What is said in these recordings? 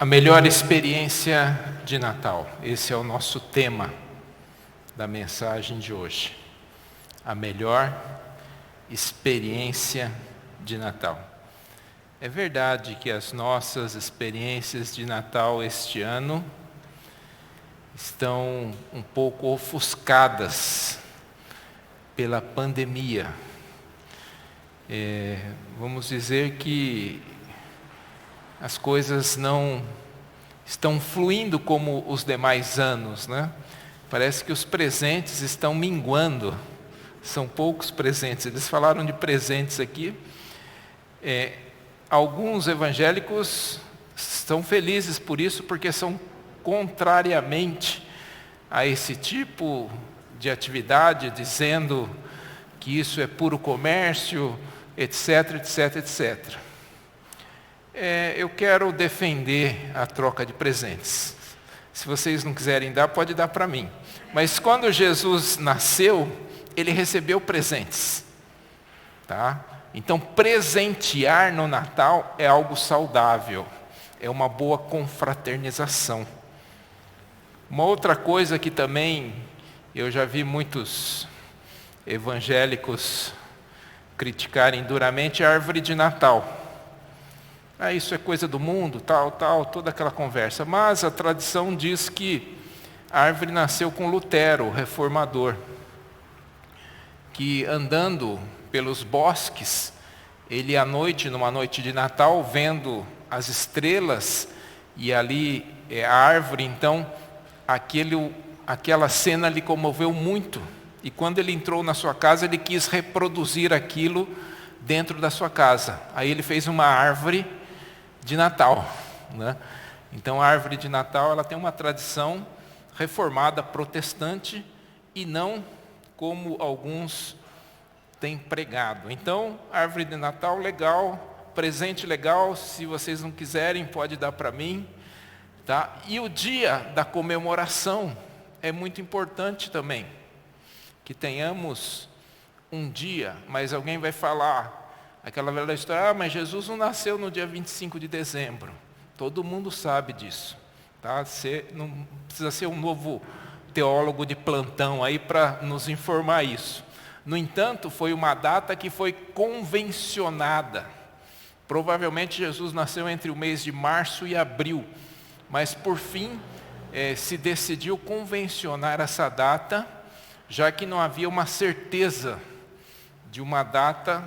A melhor experiência de Natal. Esse é o nosso tema da mensagem de hoje. A melhor experiência de Natal. É verdade que as nossas experiências de Natal este ano estão um pouco ofuscadas pela pandemia. Vamos dizer que as coisas não estão fluindo como os demais anos, né? Parece que os presentes estão minguando. São poucos presentes. Eles falaram de presentes aqui. Alguns evangélicos estão felizes por isso, porque são contrariamente a esse tipo de atividade, dizendo que isso é puro comércio, etc, etc, etc. Eu quero defender a troca de presentes. Se vocês não quiserem dar, pode dar para mim. Mas quando Jesus nasceu, ele recebeu presentes. Tá? Então, presentear no Natal é algo saudável. É uma boa confraternização. Uma outra coisa que também eu já vi muitos evangélicos criticarem duramente é a árvore de Natal. Isso é coisa do mundo, tal, toda aquela conversa. Mas a tradição diz que a árvore nasceu com Lutero, o reformador, que andando pelos bosques, ele à noite, numa noite de Natal, vendo as estrelas, e ali a árvore, então, aquela cena lhe comoveu muito. E quando ele entrou na sua casa, ele quis reproduzir aquilo dentro da sua casa. Aí ele fez uma árvore de Natal, né? Então a árvore de Natal ela tem uma tradição reformada protestante e não como alguns têm pregado. Então, árvore de Natal legal, presente legal, se vocês não quiserem pode dar para mim, tá? E o dia da comemoração é muito importante também, que tenhamos um dia, mas alguém vai falar aquela velha história, mas Jesus não nasceu no dia 25 de dezembro. Todo mundo sabe disso. Tá? Você não precisa ser um novo teólogo de plantão aí para nos informar isso. No entanto, foi uma data que foi convencionada. Provavelmente Jesus nasceu entre o mês de março e abril. Mas por fim, se decidiu convencionar essa data, já que não havia uma certeza de uma data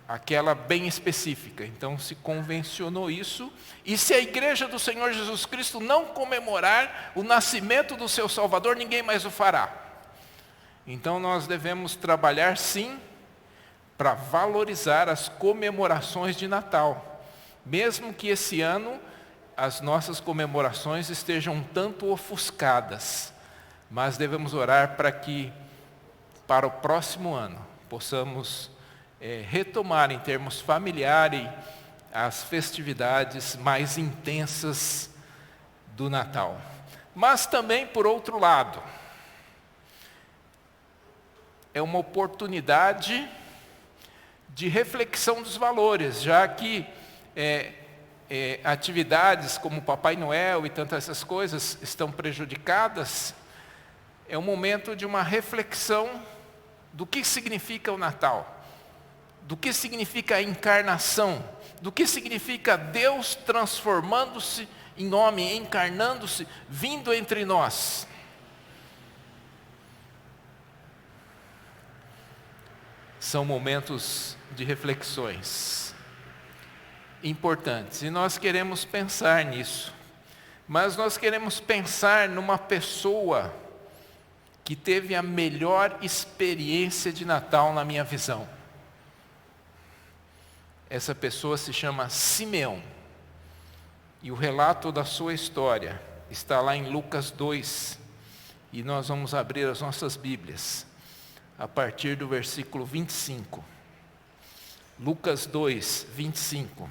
aquela bem específica. Então se convencionou isso, e se a igreja do Senhor Jesus Cristo não comemorar o nascimento do seu Salvador, ninguém mais o fará. Então nós devemos trabalhar sim, para valorizar as comemorações de Natal, mesmo que esse ano as nossas comemorações estejam um tanto ofuscadas, mas devemos orar para que, para o próximo ano, possamos retomar em termos familiares as festividades mais intensas do Natal. Mas também, por outro lado, é uma oportunidade de reflexão dos valores, já que atividades como Papai Noel e tantas essas coisas estão prejudicadas. É um momento de uma reflexão do que significa o Natal, do que significa a encarnação, do que significa Deus transformando-se em homem, encarnando-se, vindo entre nós. São momentos de reflexões importantes, e nós queremos pensar nisso, mas nós queremos pensar numa pessoa que teve a melhor experiência de Natal na minha visão. Essa pessoa se chama Simeão, e o relato da sua história está lá em Lucas 2, e nós vamos abrir as nossas Bíblias, a partir do versículo 25. Lucas 2, 25.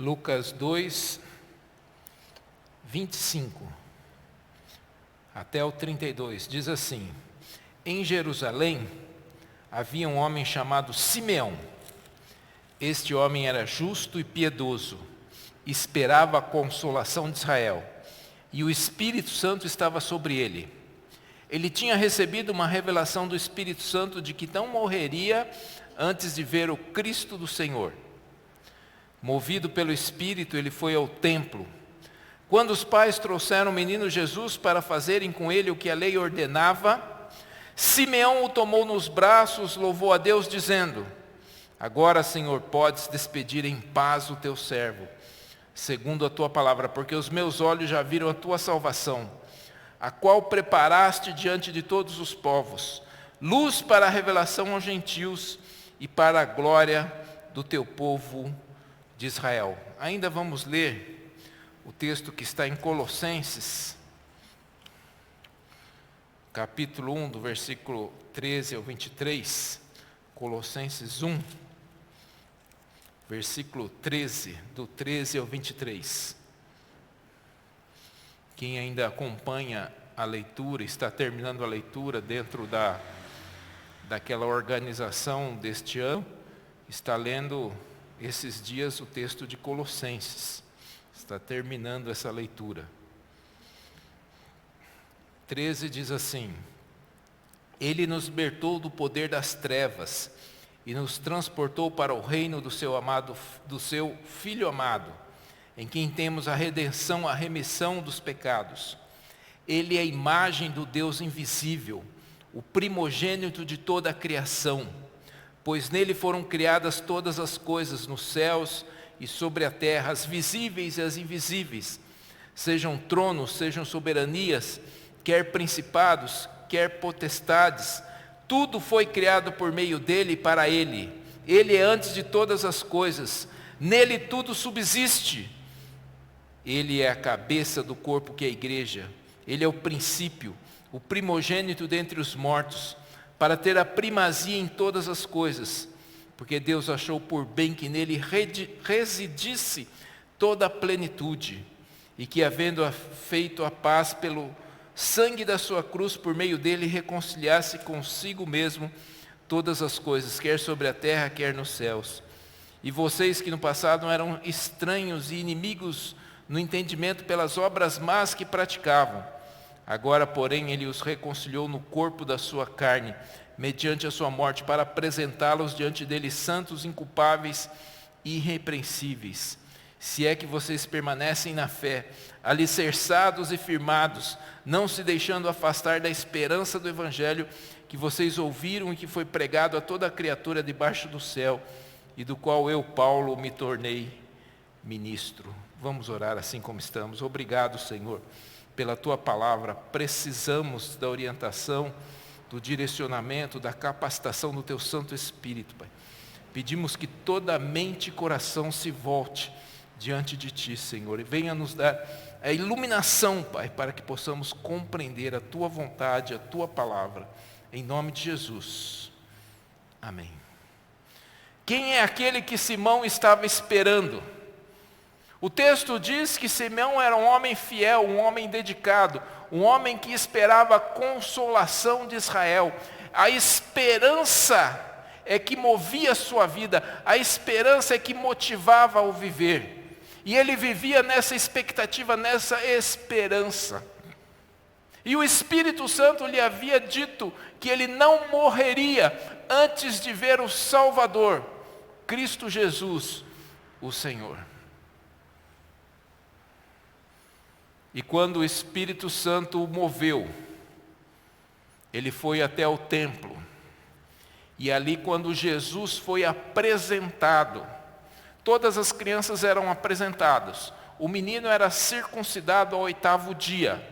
Lucas 2, 25 até o 32, diz assim: em Jerusalém havia um homem chamado Simeão. Este homem era justo e piedoso, esperava a consolação de Israel, e o Espírito Santo estava sobre ele. Ele tinha recebido uma revelação do Espírito Santo de que não morreria antes de ver o Cristo do Senhor. Movido pelo Espírito, ele foi ao templo. Quando os pais trouxeram o menino Jesus para fazerem com ele o que a lei ordenava, Simeão o tomou nos braços, louvou a Deus, dizendo: agora, Senhor, podes despedir em paz o teu servo, segundo a tua palavra, porque os meus olhos já viram a tua salvação, a qual preparaste diante de todos os povos, luz para a revelação aos gentios e para a glória do teu povo de Israel. Ainda vamos ler o texto que está em Colossenses, capítulo 1, do versículo 13 ao 23, Colossenses 1, versículo 13, do 13 ao 23. Quem ainda acompanha a leitura, está terminando a leitura dentro daquela organização deste ano, está lendo esses dias o texto de Colossenses, está terminando essa leitura. 13 diz assim: ele nos libertou do poder das trevas e nos transportou para o reino do seu Filho amado, em quem temos a redenção, a remissão dos pecados. Ele é a imagem do Deus invisível, o primogênito de toda a criação, pois nele foram criadas todas as coisas nos céus e sobre a terra, as visíveis e as invisíveis, sejam tronos, sejam soberanias, quer principados, quer potestades, tudo foi criado por meio dele e para ele. Ele é antes de todas as coisas, nele tudo subsiste. Ele é a cabeça do corpo que é a igreja. Ele é o princípio, o primogênito dentre os mortos, para ter a primazia em todas as coisas, porque Deus achou por bem que nele residisse toda a plenitude, e que, havendo feito a paz pelo sangue da sua cruz, por meio dele reconciliasse consigo mesmo todas as coisas, quer sobre a terra, quer nos céus. E vocês que no passado eram estranhos e inimigos no entendimento pelas obras más que praticavam, agora, porém, ele os reconciliou no corpo da sua carne, mediante a sua morte, para apresentá-los diante dele santos, inculpáveis e irrepreensíveis. Se é que vocês permanecem na fé, alicerçados e firmados, não se deixando afastar da esperança do Evangelho que vocês ouviram e que foi pregado a toda a criatura debaixo do céu, e do qual eu, Paulo, me tornei ministro. Vamos orar assim como estamos. Obrigado, Senhor, pela Tua palavra. Precisamos da orientação, do direcionamento, da capacitação do Teu Santo Espírito, Pai. Pedimos que toda mente e coração se volte diante de Ti, Senhor, e venha nos dar a iluminação, Pai, para que possamos compreender a Tua vontade, a Tua palavra, em nome de Jesus. Amém. Quem é aquele que Simão estava esperando? O texto diz que Simeão era um homem fiel, um homem dedicado, um homem que esperava a consolação de Israel. A esperança é que movia a sua vida, a esperança é que motivava o viver. E ele vivia nessa expectativa, nessa esperança. E o Espírito Santo lhe havia dito que ele não morreria antes de ver o Salvador, Cristo Jesus, o Senhor. E quando o Espírito Santo o moveu, ele foi até o templo. E ali, quando Jesus foi apresentado, todas as crianças eram apresentadas. O menino era circuncidado ao 8º dia.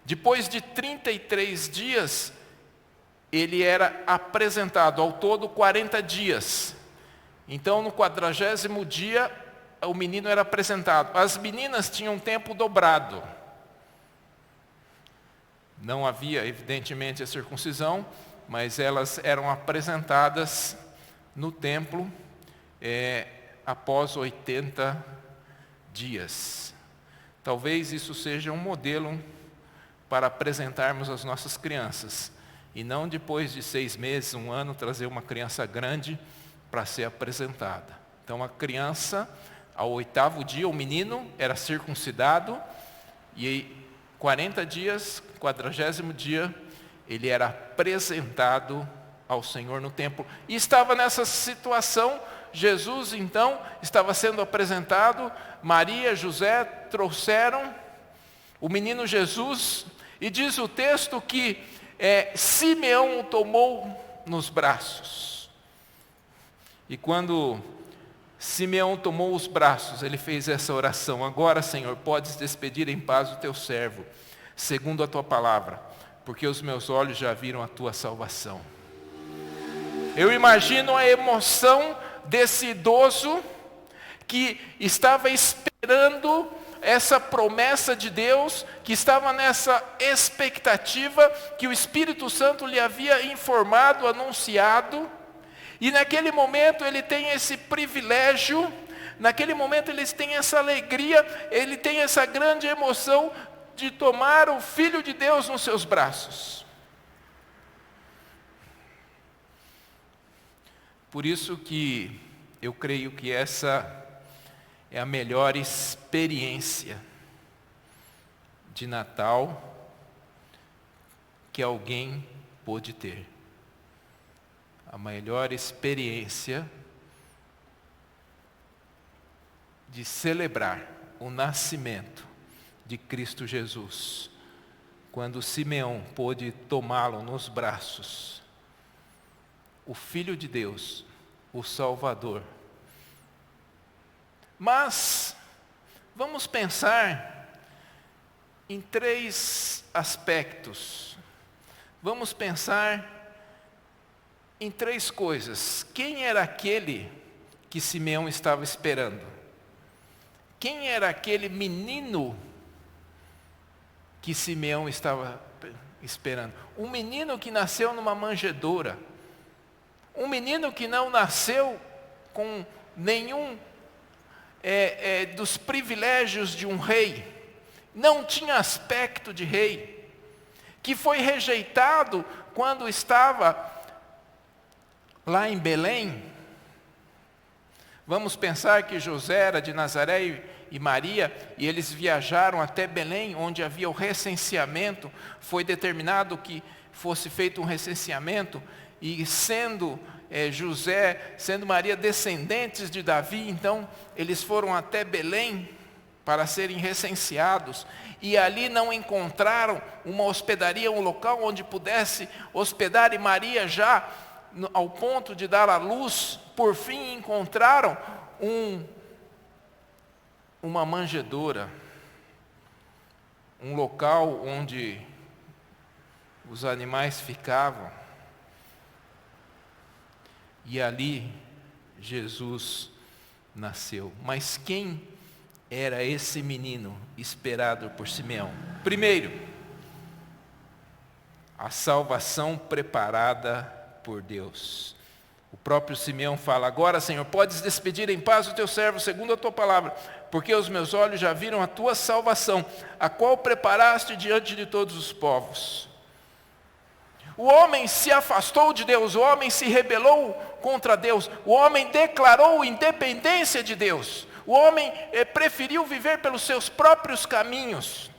Depois de 33 dias, ele era apresentado, ao todo 40 dias. Então, no 40º dia, o menino era apresentado. As meninas tinham tempo dobrado. Não havia, evidentemente, a circuncisão, mas elas eram apresentadas no templo após 80 dias. Talvez isso seja um modelo para apresentarmos às nossas crianças, e não depois de 6 meses, 1 ano, trazer uma criança grande para ser apresentada. Então a criança, ao 8º dia, o menino era circuncidado, e 40 dias, 40º dia, ele era apresentado ao Senhor no templo. E estava nessa situação, Jesus então estava sendo apresentado, Maria, José trouxeram o menino Jesus, e diz o texto que Simeão o tomou nos braços. E quando Simeão tomou os braços, ele fez essa oração: agora, Senhor, podes despedir em paz o teu servo, segundo a tua palavra, porque os meus olhos já viram a tua salvação. Eu imagino a emoção desse idoso que estava esperando essa promessa de Deus, que estava nessa expectativa que o Espírito Santo lhe havia informado, anunciado, e naquele momento ele tem esse privilégio, naquele momento ele tem essa alegria, ele tem essa grande emoção de tomar o Filho de Deus nos seus braços. Por isso que eu creio que essa é a melhor experiência de Natal que alguém pôde ter. A melhor experiência de celebrar o nascimento de Cristo Jesus, quando Simeão pôde tomá-lo nos braços, o Filho de Deus, o Salvador. Mas vamos pensar em 3 aspectos. Vamos pensar em 3 coisas. Quem era aquele que Simeão estava esperando? Quem era aquele menino que Simeão estava esperando? Um menino que nasceu numa manjedoura. Um menino que não nasceu com nenhum dos privilégios de um rei. Não tinha aspecto de rei. Que foi rejeitado quando estava lá em Belém. Vamos pensar que José era de Nazaré e Maria, e eles viajaram até Belém, onde havia o recenseamento. Foi determinado que fosse feito um recenseamento, e sendo José, sendo Maria descendentes de Davi, então eles foram até Belém para serem recenseados, e ali não encontraram uma hospedaria, um local onde pudesse hospedar, e Maria já ao ponto de dar à luz, por fim encontraram uma manjedoura, um local onde os animais ficavam, e ali Jesus nasceu. Mas quem era esse menino esperado por Simeão? Primeiro, a salvação preparada por Deus. O próprio Simeão fala: agora, Senhor, podes despedir em paz o teu servo, segundo a tua palavra, porque os meus olhos já viram a tua salvação, a qual preparaste diante de todos os povos. O homem se afastou de Deus, o homem se rebelou contra Deus, o homem declarou independência de Deus, o homem preferiu viver pelos seus próprios caminhos.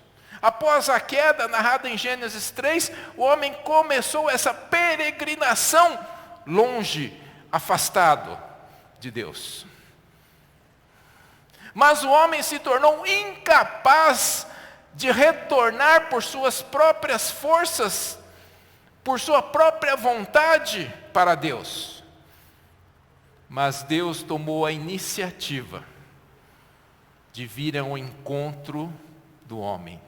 Após a queda narrada em Gênesis 3, o homem começou essa peregrinação longe, afastado de Deus. Mas o homem se tornou incapaz de retornar por suas próprias forças, por sua própria vontade para Deus. Mas Deus tomou a iniciativa de vir ao encontro do homem.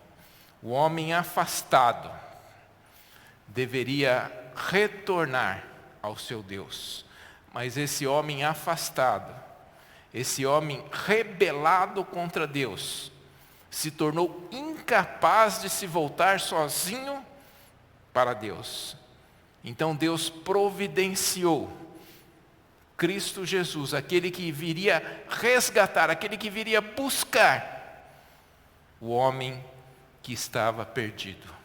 O homem afastado deveria retornar ao seu Deus. Mas esse homem afastado, esse homem rebelado contra Deus, se tornou incapaz de se voltar sozinho para Deus. Então Deus providenciou Cristo Jesus, aquele que viria resgatar, aquele que viria buscar o homem que estava perdido.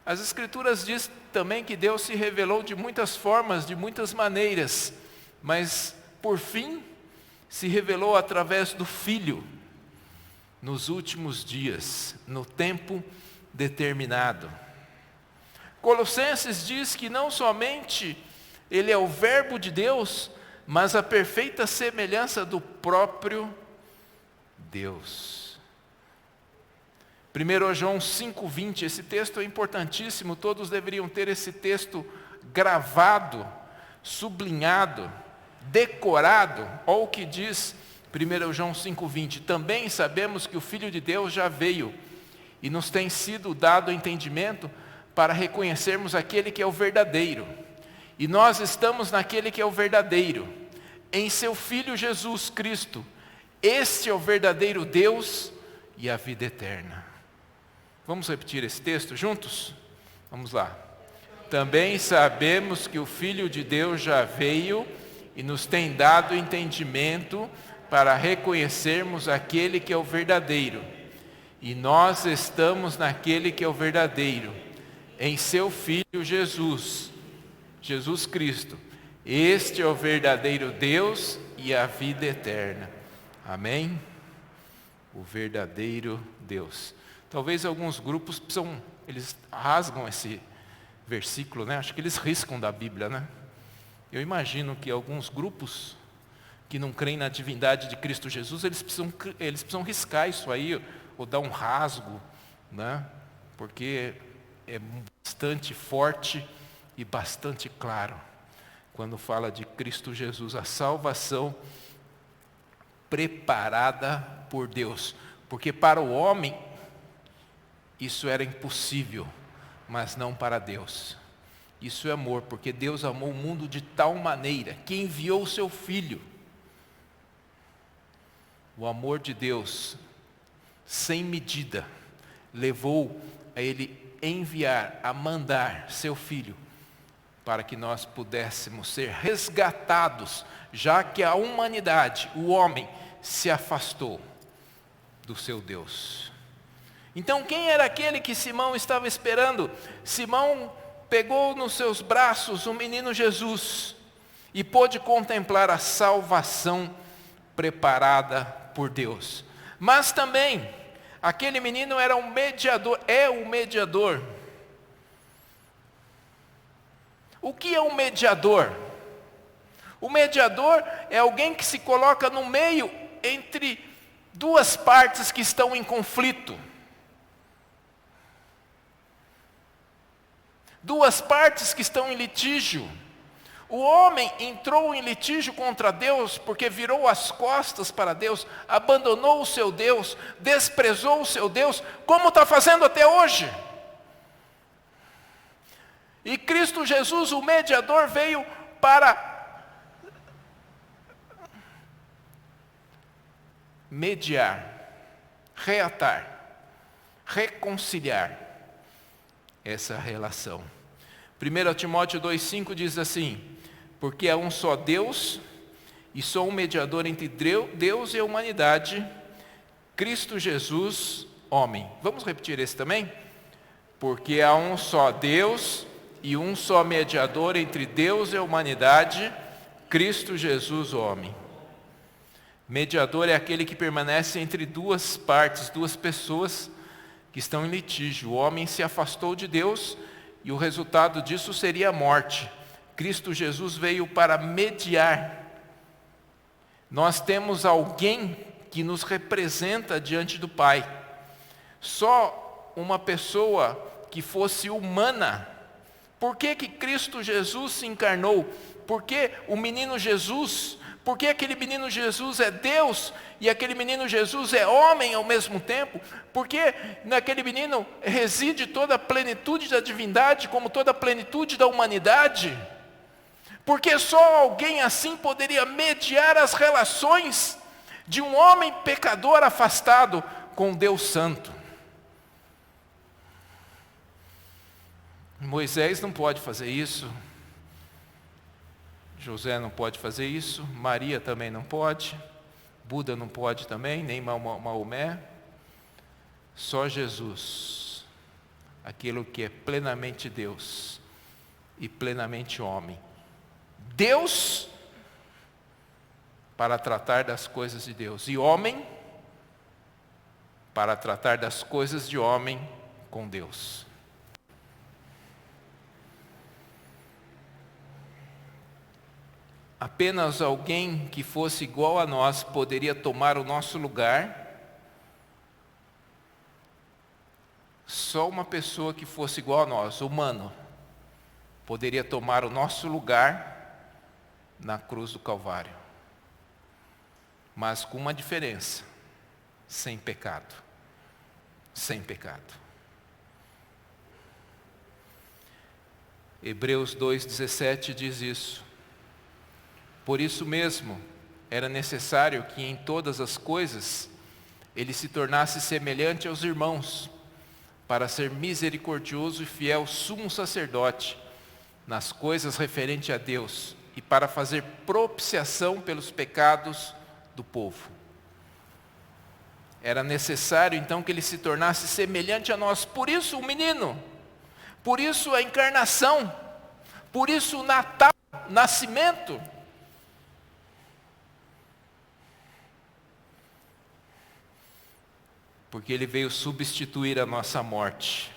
As Escrituras dizem também que Deus se revelou de muitas formas, de muitas maneiras, mas por fim se revelou através do Filho, nos últimos dias, no tempo determinado. Colossenses diz que não somente Ele é o Verbo de Deus, mas a perfeita semelhança do próprio Deus. 1 João 5,20, esse texto é importantíssimo, todos deveriam ter esse texto gravado, sublinhado, decorado. Olha o que diz 1 João 5,20, também sabemos que o Filho de Deus já veio e nos tem sido dado entendimento para reconhecermos aquele que é o verdadeiro. E nós estamos naquele que é o verdadeiro, em seu Filho Jesus Cristo. Este é o verdadeiro Deus e a vida eterna. Vamos repetir esse texto juntos? Vamos lá. Também sabemos que o Filho de Deus já veio e nos tem dado entendimento para reconhecermos aquele que é o verdadeiro. E nós estamos naquele que é o verdadeiro, em seu Filho Jesus Cristo. Este é o verdadeiro Deus e a vida eterna. Amém? O verdadeiro Deus. Talvez alguns grupos eles rasgam esse versículo, né? Acho que eles riscam da Bíblia, né? Eu imagino que alguns grupos que não creem na divindade de Cristo Jesus, eles precisam riscar isso aí, ou dar um rasgo, né? Porque é bastante forte e bastante claro quando fala de Cristo Jesus, a salvação preparada por Deus. Porque para o homem isso era impossível, mas não para Deus. Isso é amor, porque Deus amou o mundo de tal maneira que enviou o seu Filho. O amor de Deus, sem medida, levou a Ele enviar, a mandar seu Filho, para que nós pudéssemos ser resgatados, já que a humanidade, o homem, se afastou do seu Deus. Então quem era aquele que Simão estava esperando? Simão pegou nos seus braços o menino Jesus e pôde contemplar a salvação preparada por Deus. Mas também, aquele menino era um mediador, é um mediador. O que é um mediador? O mediador é alguém que se coloca no meio entre duas partes que estão em conflito. Duas partes que estão em litígio. O homem entrou em litígio contra Deus porque virou as costas para Deus, abandonou o seu Deus, desprezou o seu Deus, como está fazendo até hoje. E Cristo Jesus, o mediador, veio para mediar, reatar, reconciliar essa relação. 1 Timóteo 2,5 diz assim: porque há um só Deus e só um mediador entre Deus e a humanidade, Cristo Jesus, homem. Vamos repetir esse também? Porque há um só Deus e um só mediador entre Deus e a humanidade, Cristo Jesus, homem. Mediador é aquele que permanece entre duas partes, duas pessoas que estão em litígio. O homem se afastou de Deus e o resultado disso seria a morte. Cristo Jesus veio para mediar. Nós temos alguém que nos representa diante do Pai. Só uma pessoa que fosse humana. Por que que Cristo Jesus se encarnou? Por que o menino Jesus? Por que aquele menino Jesus é Deus e aquele menino Jesus é homem ao mesmo tempo? Porque naquele menino reside toda a plenitude da divindade, como toda a plenitude da humanidade? Porque só alguém assim poderia mediar as relações de um homem pecador afastado com Deus Santo. Moisés não pode fazer isso. José não pode fazer isso, Maria também não pode, Buda não pode também, nem Maomé. Só Jesus, aquilo que é plenamente Deus e plenamente homem. Deus para tratar das coisas de Deus, e homem para tratar das coisas de homem com Deus. Apenas alguém que fosse igual a nós poderia tomar o nosso lugar. Só uma pessoa que fosse igual a nós, humano, poderia tomar o nosso lugar na cruz do Calvário. Mas com uma diferença: sem pecado. Sem pecado. Hebreus 2,17 diz isso. Por isso mesmo, era necessário que em todas as coisas ele se tornasse semelhante aos irmãos, para ser misericordioso e fiel sumo sacerdote nas coisas referentes a Deus e para fazer propiciação pelos pecados do povo. Era necessário então que ele se tornasse semelhante a nós. Por isso o menino, por isso a encarnação, por isso o Natal, nascimento. Porque ele veio substituir a nossa morte.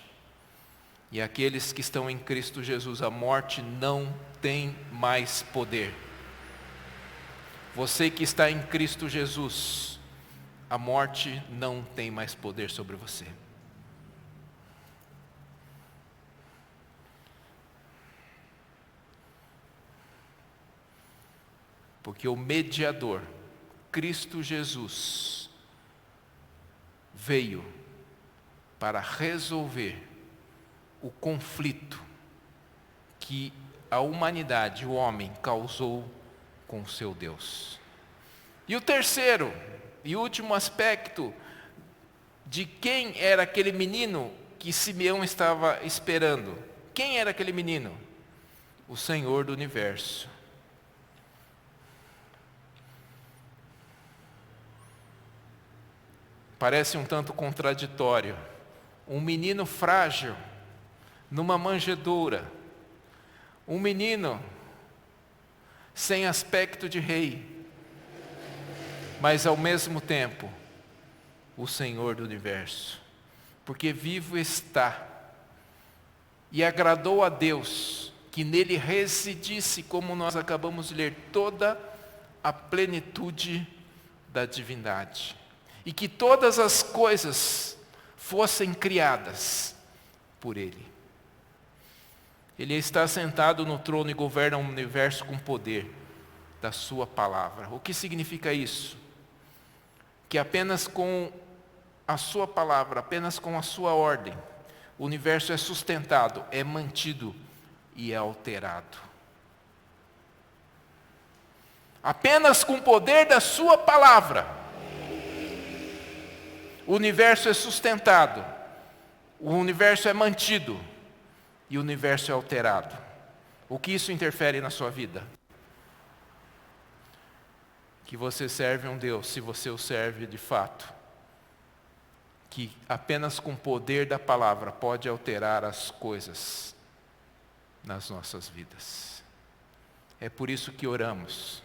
E aqueles que estão em Cristo Jesus, a morte não tem mais poder. Você que está em Cristo Jesus, a morte não tem mais poder sobre você. Porque o mediador, Cristo Jesus, veio para resolver o conflito que a humanidade, o homem, causou com o seu Deus. E o terceiro e último aspecto de quem era aquele menino que Simeão estava esperando. Quem era aquele menino? O Senhor do universo. Parece um tanto contraditório. Um menino frágil, numa manjedoura. Um menino sem aspecto de rei. Mas ao mesmo tempo, o Senhor do universo. Porque vivo está. E agradou a Deus que nele residisse, como nós acabamos de ler, toda a plenitude da divindade. E que todas as coisas fossem criadas por Ele. Ele está sentado no trono e governa o universo com poder da sua palavra. O que significa isso? Que apenas com a sua palavra, apenas com a sua ordem, o universo é sustentado, é mantido e é alterado. Apenas com o poder da sua palavra, o universo é sustentado, o universo é mantido e o universo é alterado. O que isso interfere na sua vida? Que você serve um Deus, se você o serve de fato, que apenas com o poder da palavra pode alterar as coisas nas nossas vidas. É por isso que oramos.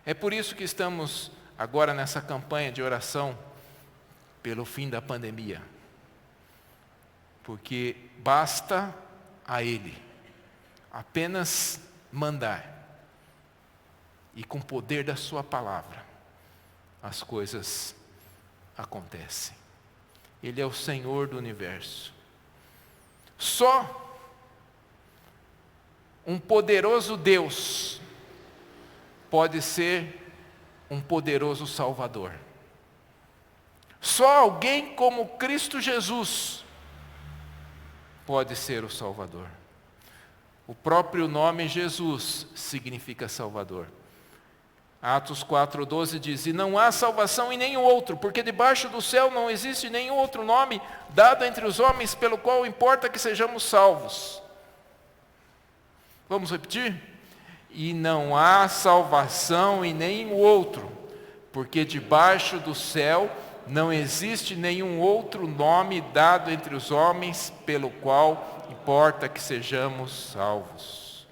É por isso que estamos agora nessa campanha de oração pelo fim da pandemia. Porque basta a Ele apenas mandar, e com o poder da sua palavra, as coisas acontecem. Ele é o Senhor do universo. Só um poderoso Deus pode ser um poderoso Salvador. Só alguém como Cristo Jesus pode ser o Salvador. O próprio nome Jesus significa Salvador. Atos 4,12 diz: e não há salvação em nenhum outro, porque debaixo do céu não existe nenhum outro nome dado entre os homens pelo qual importa que sejamos salvos. Vamos repetir? e não há salvação em nenhum outro, porque debaixo do céu não existe nenhum outro nome dado entre os homens pelo qual importa que sejamos salvos.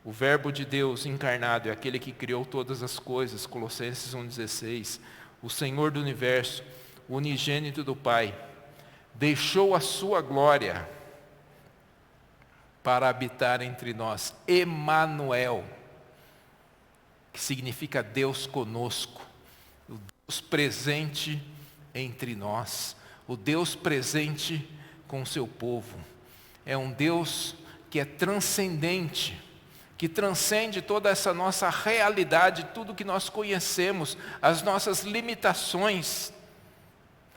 O Verbo de Deus encarnado é aquele que criou todas as coisas, Colossenses 1,16. O Senhor do universo, o unigênito do Pai, deixou a sua glória para habitar entre nós. Emanuel, que significa Deus conosco, o Deus presente entre nós, o Deus presente com o seu povo. É um Deus que é transcendente, que transcende toda essa nossa realidade, tudo que nós conhecemos, as nossas limitações,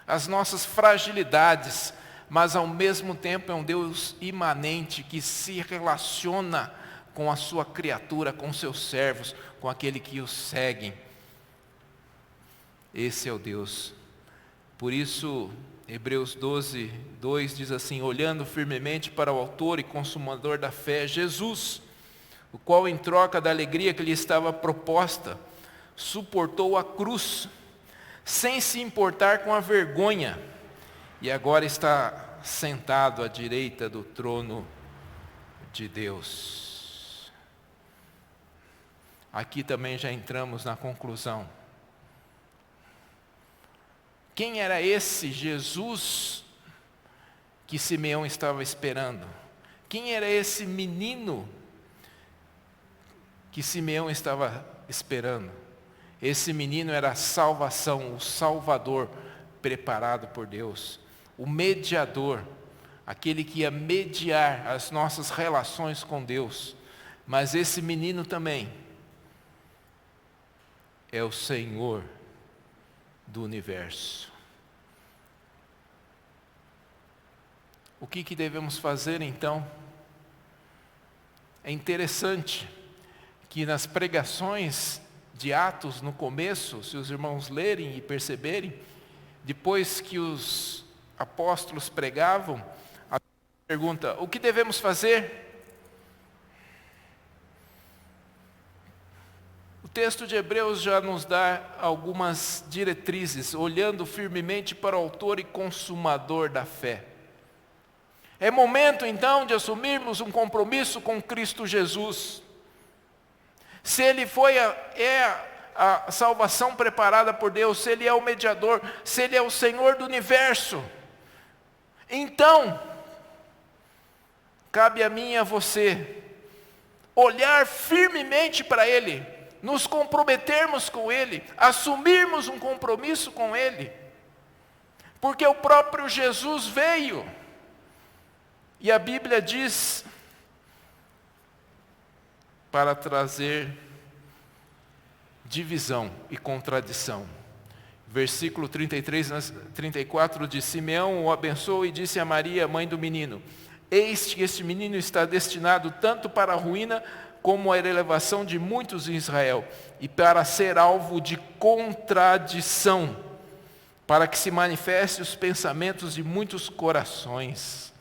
as nossas fragilidades, mas ao mesmo tempo é um Deus imanente que se relaciona com a sua criatura, com seus servos, com aquele que os seguem. Esse é o Deus. Por isso, Hebreus 12, 2 diz assim: olhando firmemente para o autor e consumador da fé, Jesus, o qual em troca da alegria que lhe estava proposta, suportou a cruz, sem se importar com a vergonha, e agora está sentado à direita do trono de Deus. Aqui também já entramos na conclusão. Quem era esse Jesus que Simeão estava esperando? Quem era esse menino que Simeão estava esperando? Esse menino era a salvação, o Salvador preparado por Deus, o mediador, aquele que ia mediar as nossas relações com Deus. Mas esse menino também é o Senhor do universo. O que devemos fazer então? É interessante que nas pregações de Atos, no começo, se os irmãos lerem e perceberem, depois que os apóstolos pregavam, a pergunta: o que devemos fazer? O texto de Hebreus já nos dá algumas diretrizes, olhando firmemente para o autor e consumador da fé. É momento então de assumirmos um compromisso com Cristo Jesus. Se Ele é a salvação preparada por Deus, se Ele é o mediador, se Ele é o Senhor do universo, então, cabe a mim e a você olhar firmemente para Ele, nos comprometermos com Ele, assumirmos um compromisso com Ele, porque o próprio Jesus veio, e a Bíblia diz, para trazer divisão e contradição. Versículo 33, 34 diz: Simeão o abençoou e disse a Maria, mãe do menino: eis que este menino está destinado tanto para a ruína como a elevação de muitos em Israel, e para ser alvo de contradição, para que se manifeste os pensamentos de muitos corações.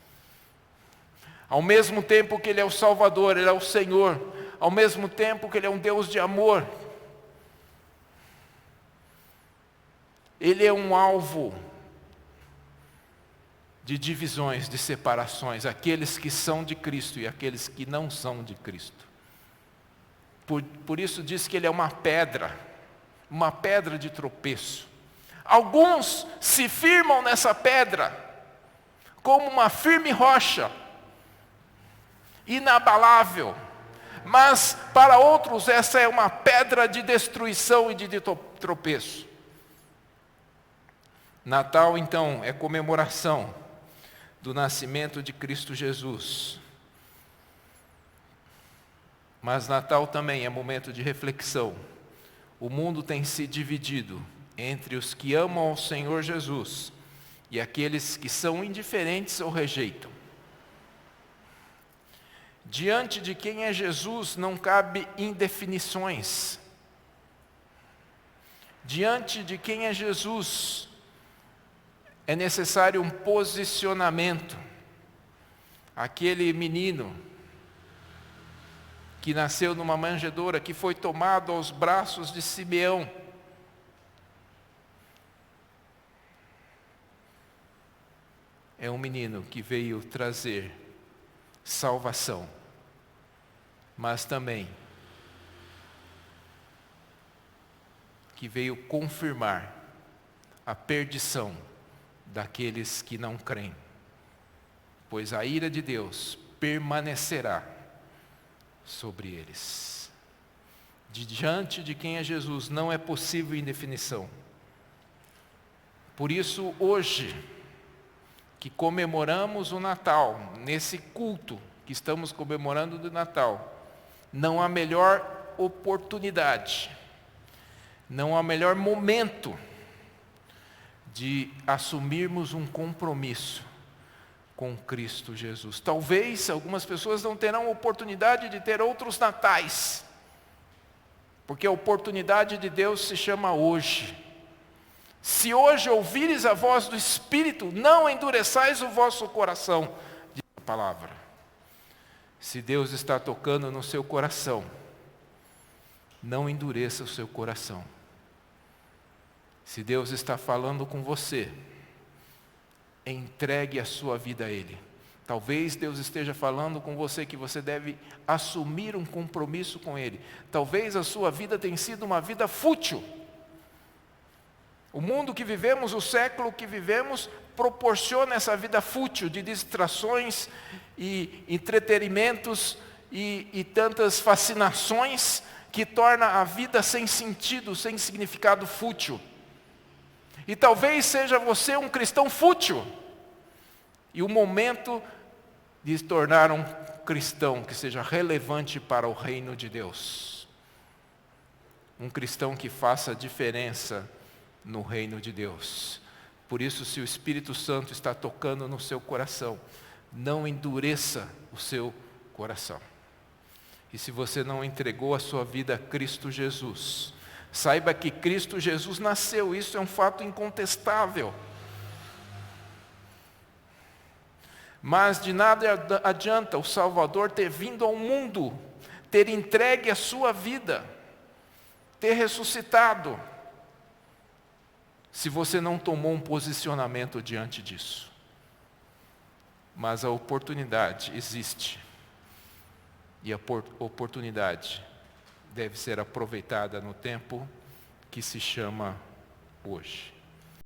Ao mesmo tempo que Ele é o Salvador, Ele é o Senhor, ao mesmo tempo que Ele é um Deus de amor, Ele é um alvo de divisões, de separações, aqueles que são de Cristo e aqueles que não são de Cristo. Por isso diz que Ele é uma pedra de tropeço. Alguns se firmam nessa pedra como uma firme rocha, inabalável, mas para outros essa é uma pedra de destruição e de tropeço. Natal, então, é comemoração do nascimento de Cristo Jesus. Mas Natal também é momento de reflexão. O mundo tem se dividido entre os que amam ao Senhor Jesus e aqueles que são indiferentes ou rejeitam. Diante de quem é Jesus não cabe indefinições. Diante de quem é Jesus é necessário um posicionamento. Aquele menino que nasceu numa manjedoura, que foi tomado aos braços de Simeão. É um menino que veio trazer salvação, mas também que veio confirmar a perdição daqueles que não creem, pois a ira de Deus permanecerá sobre eles. Diante de quem é Jesus não é possível indefinição. Por isso, hoje, que comemoramos o Natal, nesse culto que estamos comemorando do Natal, não há melhor oportunidade, não há melhor momento de assumirmos um compromisso com Cristo Jesus. Talvez algumas pessoas não terão oportunidade de ter outros natais, porque a oportunidade de Deus se chama hoje. Se hoje ouvires a voz do Espírito, não endureçais o vosso coração, diz a palavra. Se Deus está tocando no seu coração, não endureça o seu coração. Se Deus está falando com você, entregue a sua vida a Ele. Talvez Deus esteja falando com você que você deve assumir um compromisso com Ele. Talvez a sua vida tenha sido uma vida fútil. O mundo que vivemos, o século que vivemos, proporciona essa vida fútil de distrações e entretenimentos e tantas fascinações que torna a vida sem sentido, sem significado, fútil. E talvez seja você um cristão fútil. E o momento de se tornar um cristão que seja relevante para o reino de Deus. Um cristão que faça diferença no reino de Deus. Por isso, se o Espírito Santo está tocando no seu coração, não endureça o seu coração. E se você não entregou a sua vida a Cristo Jesus, saiba que Cristo Jesus nasceu, isso é um fato incontestável. Mas de nada adianta o Salvador ter vindo ao mundo, ter entregue a sua vida, ter ressuscitado, se você não tomou um posicionamento diante disso. Mas a oportunidade existe. E a oportunidade deve ser aproveitada no tempo que se chama hoje.